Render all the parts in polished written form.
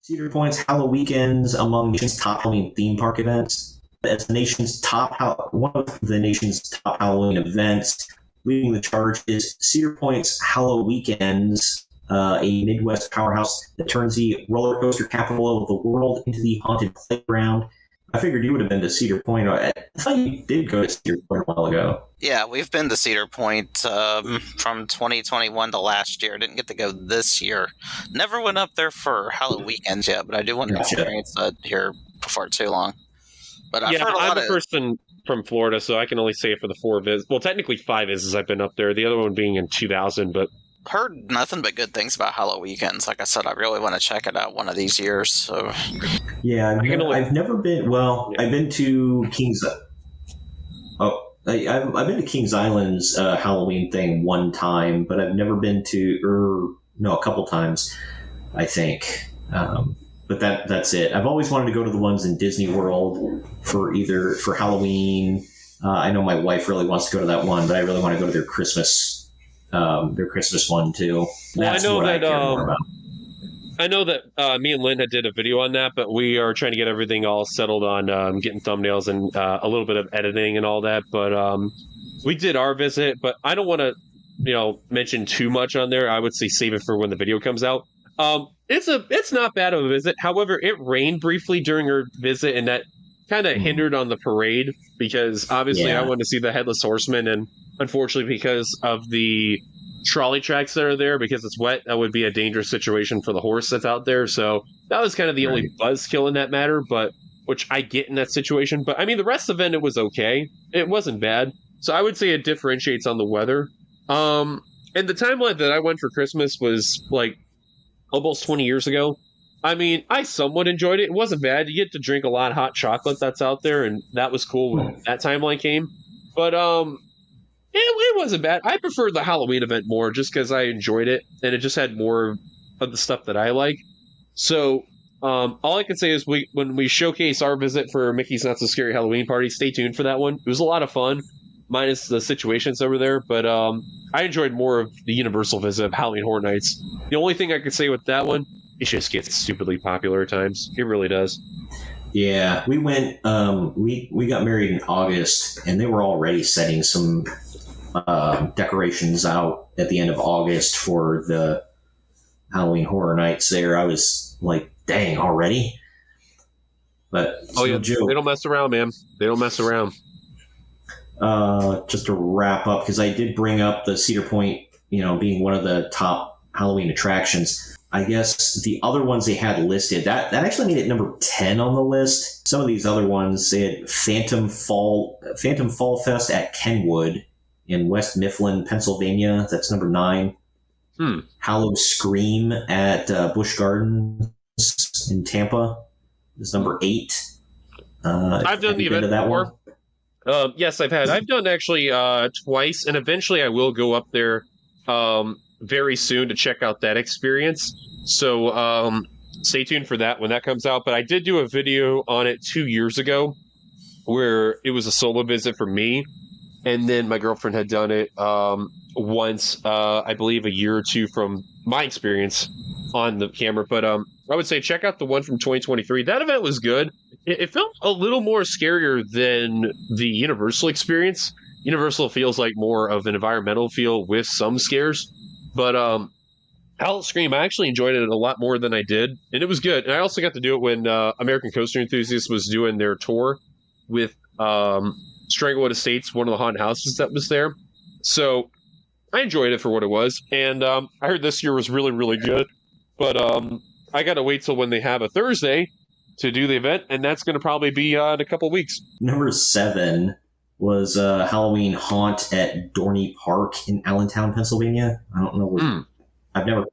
Cedar Point's HalloWeekends among the nation's top Halloween theme park events. As one of the nation's top Halloween events, leading the charge is Cedar Point's HalloWeekends, a Midwest powerhouse that turns the roller coaster capital of the world into the haunted playground. I figured you would have been to Cedar Point. I thought you did go to Cedar Point a while ago. Yeah, we've been to Cedar Point from 2021 to last year. Didn't get to go this year. Never went up there for HalloWeekends yet, but I do want to experience that here before too long. But I'm a person from Florida, so I can only say it for the 4 visits. Well, technically 5 visits I've been up there. The other one being in 2000, but heard nothing but good things about HalloWeekends. Like I said, I really want to check it out one of these years. So yeah, I've never been. Well, I've been to Kings. I've been to Kings Island's Halloween thing one time, but I've never been to. A couple times, I think. But that's it. I've always wanted to go to the ones in Disney World for Halloween. I know my wife really wants to go to that one, but I really want to go to their Christmas one too. That's well, I know that me and Lynn had did a video on that, but we are trying to get everything all settled on getting thumbnails and a little bit of editing and all that. But we did our visit, but I don't want to, mention too much on there. I would say save it for when the video comes out. It's not bad of a visit. However, it rained briefly during our visit, and that kind of hindered on the parade because obviously I wanted to see the Headless Horseman, and unfortunately because of the trolley tracks that are there, because it's wet, that would be a dangerous situation for the horse that's out there. So that was kind of the only buzzkill in that matter, but which I get in that situation. But I mean, the rest of the event, it was okay. It wasn't bad. So I would say it differentiates on the weather. And the timeline that I went for Christmas was like almost 20 years ago. I mean, I somewhat enjoyed it. It wasn't bad. You get to drink a lot of hot chocolate that's out there, and that was cool when that timeline came. But it wasn't bad. I preferred the Halloween event more just because I enjoyed it, and it just had more of the stuff that I like. So all I can say is when we showcase our visit for Mickey's Not So Scary Halloween Party, stay tuned for that one. It was a lot of fun, minus the situations over there, but I enjoyed more of the Universal visit of Halloween Horror Nights. The only thing I could say with that one, it just gets stupidly popular at times. It really does. Yeah, we went. We got married in August, and they were already setting some decorations out at the end of August for the Halloween Horror Nights. There, I was like, "Dang, already!" But they don't mess around, man. They don't mess around. Just to wrap up, because I did bring up the Cedar Point, being one of the top Halloween attractions. I guess the other ones they had listed, that actually made it number 10 on the list. Some of these other ones, they had Phantom Fall Fest at Kenwood in West Mifflin, Pennsylvania. That's number 9. Hallow Scream at Busch Gardens in Tampa is number 8. I've done the event before. Yes, I've done actually twice, and eventually I will go up there very soon to check out that experience. So stay tuned for that when that comes out. But I did do a video on it 2 years ago where it was a solo visit for me, and then my girlfriend had done it once, I believe a year or two from my experience on the camera. But I would say check out the one from 2023. That event was good. It felt a little more scarier than the Universal experience. Universal feels like more of an environmental feel with some scares. But Hallow Scream, I actually enjoyed it a lot more than I did. And it was good. And I also got to do it when American Coaster Enthusiasts was doing their tour with Stranglewood Estates, one of the haunted houses that was there. So I enjoyed it for what it was. And I heard this year was really, really good. But I got to wait till when they have a Thursday to do the event, and that's going to probably be in a couple weeks. Number 7 was Halloween Haunt at Dorney Park in Allentown, Pennsylvania. I don't know where. I've never.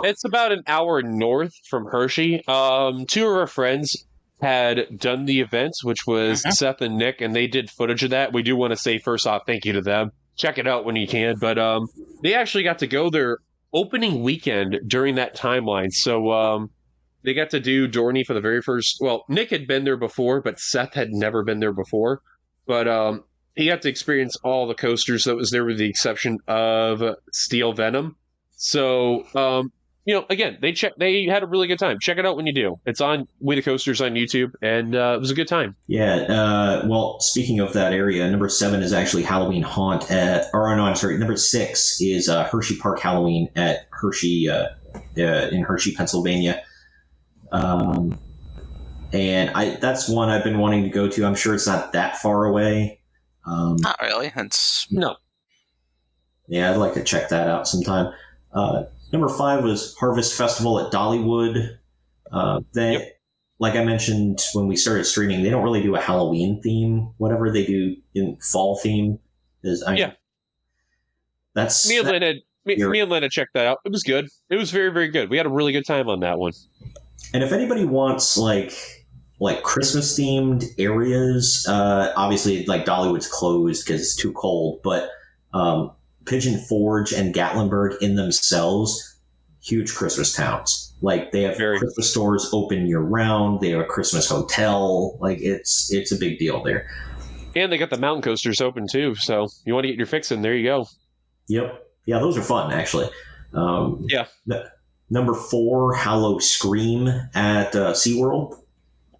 It's about an hour north from Hershey. 2 of our friends had done the event, which was Seth and Nick, and they did footage of that. We do want to say first off, thank you to them. Check it out when you can. But they actually got to go there opening weekend during that timeline. So they got to do Dorney for the very first. Well, Nick had been there before, but Seth had never been there before. But he got to experience all the coasters that was there, with the exception of Steel Venom. So again, they had a really good time. Check it out when you do. It's on We the Coasters on YouTube, and it was a good time. Yeah. Well, speaking of that area, number 7 is actually Halloween Haunt number 6 is Hershey Park Halloween at Hershey in Hershey, Pennsylvania. And that's one I've been wanting to go to. I'm sure it's not that far away. Not really. No. Yeah, I'd like to check that out sometime. Number 5 was Harvest Festival at Dollywood. Like I mentioned when we started streaming, they don't really do a Halloween theme. Whatever they do in fall theme that's me and Lynn had checked that out. It was good. It was very, very good. We had a really good time on that one. And if anybody wants like Christmas themed areas, obviously like Dollywood's closed because it's too cold, but Pigeon Forge and Gatlinburg in themselves, huge Christmas towns. Like they have Christmas stores open year round. They have a Christmas hotel. Like it's a big deal there. And they got the mountain coasters open too. So you want to get your fix in, there you go. Yep. Yeah, those are fun actually. Number 4, Hallow Scream at SeaWorld,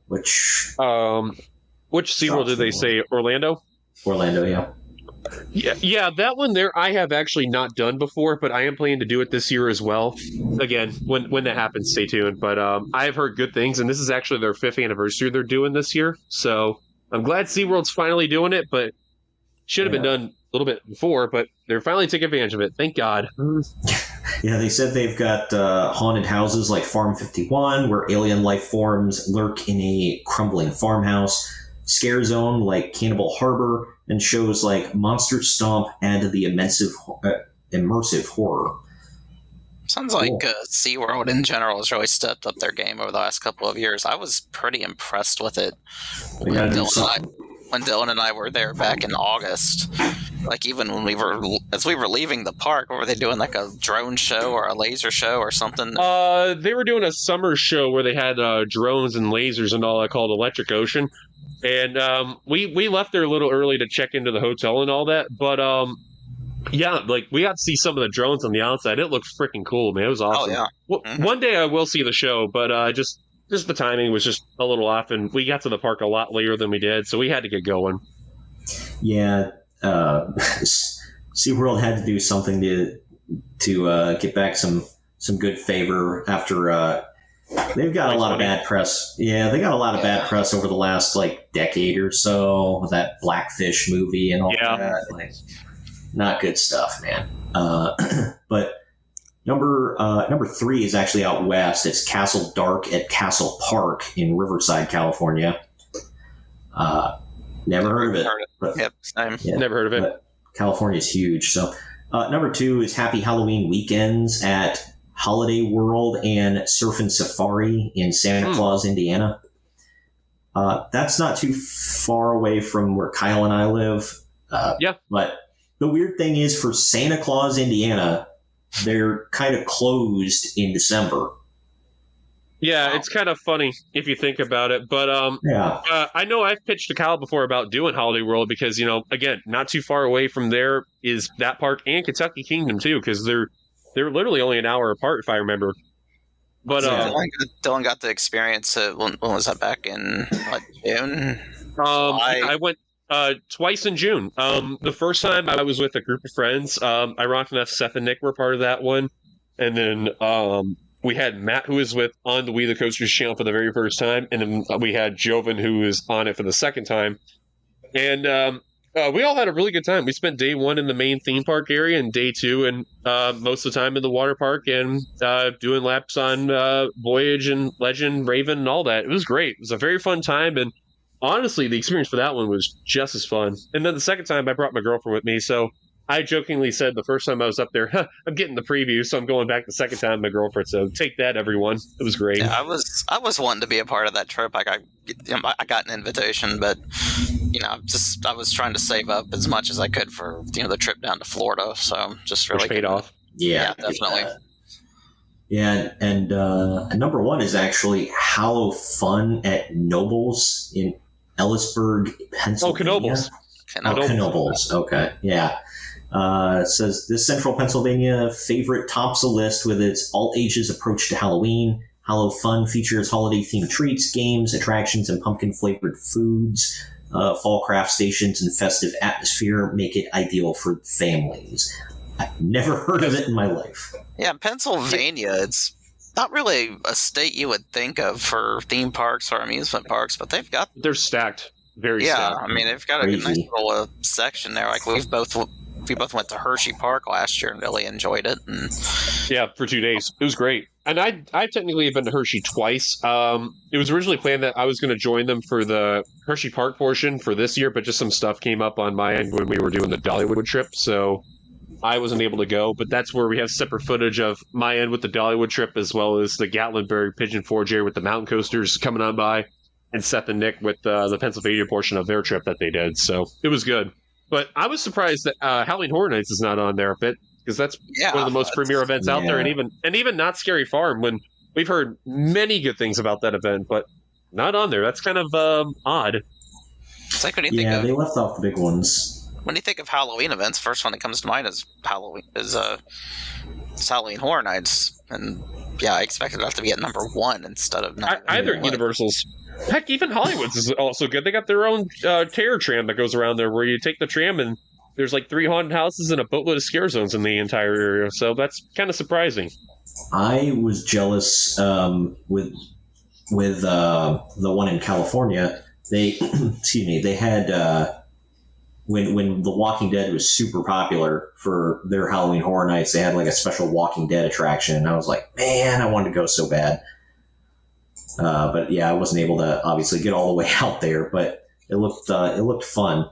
which SeaWorld did they say? Orlando, yeah. Yeah, that one there I have actually not done before, but I am planning to do it this year as well. Again, when that happens, stay tuned. But I have heard good things, and this is actually their 5th anniversary they're doing this year. So I'm glad SeaWorld's finally doing it, but should have been done a little bit before, but they're finally taking advantage of it. Thank God. Yeah, they said they've got haunted houses like Farm 51, where alien life forms lurk in a crumbling farmhouse. Scare Zone like Cannibal Harbor, and shows like Monster Stomp add to the immersive horror. Sounds like SeaWorld in general has really stepped up their game over the last couple of years. I was pretty impressed with it when Dylan and I were there back in August. Like even when we were leaving the park, were they doing like a drone show or a laser show or something? They were doing a summer show where they had drones and lasers and all that called Electric Ocean. And we left there a little early to check into the hotel and all that. But like we got to see some of the drones on the outside. It looked freaking cool, man. It was awesome. Oh, yeah. Mm-hmm. One day I will see the show, but just the timing was just a little off, and we got to the park a lot later than we did, so we had to get going. Yeah, SeaWorld had to do something to get back some good favor after they've got a lot of bad press. Yeah, they got a lot of bad press over the last like decade or so with that Blackfish movie and all that. Like, not good stuff, man. But number 3 is actually out west. It's Castle Dark at Castle Park in Riverside, California. Never heard of it. Yep, same. Yeah, never heard of it. California's huge. So number 2 is Happy Halloween Weekends at Holiday World and Surf and Safari in Santa Claus, Indiana. That's not too far away from where Kyle and I live. But the weird thing is for Santa Claus, Indiana, they're kind of closed in December. Yeah, it's kind of funny if you think about it. But I know I've pitched to Kyle before about doing Holiday World because, again, not too far away from there is that park and Kentucky Kingdom, too, because they're literally only an hour apart, if I remember. But Dylan got the experience. When was that? Back in June? I went twice in June. The first time I was with a group of friends. Ironically enough, Seth and Nick were part of that one, and then we had Matt, who was on the We the Coasters channel for the very first time, and then we had Joven, who was on it for the second time, and we all had a really good time. We spent day 1 in the main theme park area and day 2 and most of the time in the water park and doing laps on Voyage and Legend, Raven, and all that. It was great. It was a very fun time, and honestly, the experience for that one was just as fun. And then the second time, I brought my girlfriend with me, so I jokingly said the first time I was up there, I'm getting the preview, so I'm going back the second time with my girlfriend. So take that, everyone. It was great. Yeah, I was wanting to be a part of that trip. I got an invitation, but I was trying to save up as much as I could for the trip down to Florida. So just really which paid off. Yeah, definitely. And number 1 is actually Hallow Fun at Nobles in Ellisburg, Pennsylvania. Oh, Knobles. Knobles. Okay, yeah. It says this Central Pennsylvania favorite tops the list with its all-ages approach to Halloween. Hallow Fun features holiday-themed treats, games, attractions, and pumpkin-flavored foods. Fall craft stations and festive atmosphere make it ideal for families. I've never heard of it in my life. Yeah, Pennsylvania, it's not really a state you would think of for theme parks or amusement parks, but they're stacked. Very stacked. Yeah, I mean, they've got a nice little section there. Like, we both went to Hershey Park last year and really enjoyed it. And yeah, for 2 days. It was great. And I technically have been to Hershey twice. It was originally planned that I was going to join them for the Hershey Park portion for this year, but just some stuff came up on my end when we were doing the Dollywood trip, so I wasn't able to go. But that's where we have separate footage of my end with the Dollywood trip, as well as the Gatlinburg Pigeon Forge area with the Mountain Coasters coming on by, and Seth and Nick with the Pennsylvania portion of their trip that they did. So it was good. But I was surprised that Halloween Horror Nights is not on there a bit, because that's one of the most premier events out there, and even Not Scary Farm, when we've heard many good things about that event, but not on there. That's kind of odd. It's like, what do you think of? They left off the big ones. When you think of Halloween events, first one that comes to mind is Halloween Horror Nights, and I expected that to be at number 1 instead of either Universal's. Heck, even Hollywood's is also good. They got their own terror tram that goes around there, where you take the tram and there's like 3 haunted houses and a boatload of scare zones in the entire area. So that's kind of surprising. I was jealous with the one in California. They they had when The Walking Dead was super popular for their Halloween Horror Nights, they had like a special Walking Dead attraction, and I was like, man, I wanted to go so bad. But I wasn't able to obviously get all the way out there, but it looked fun.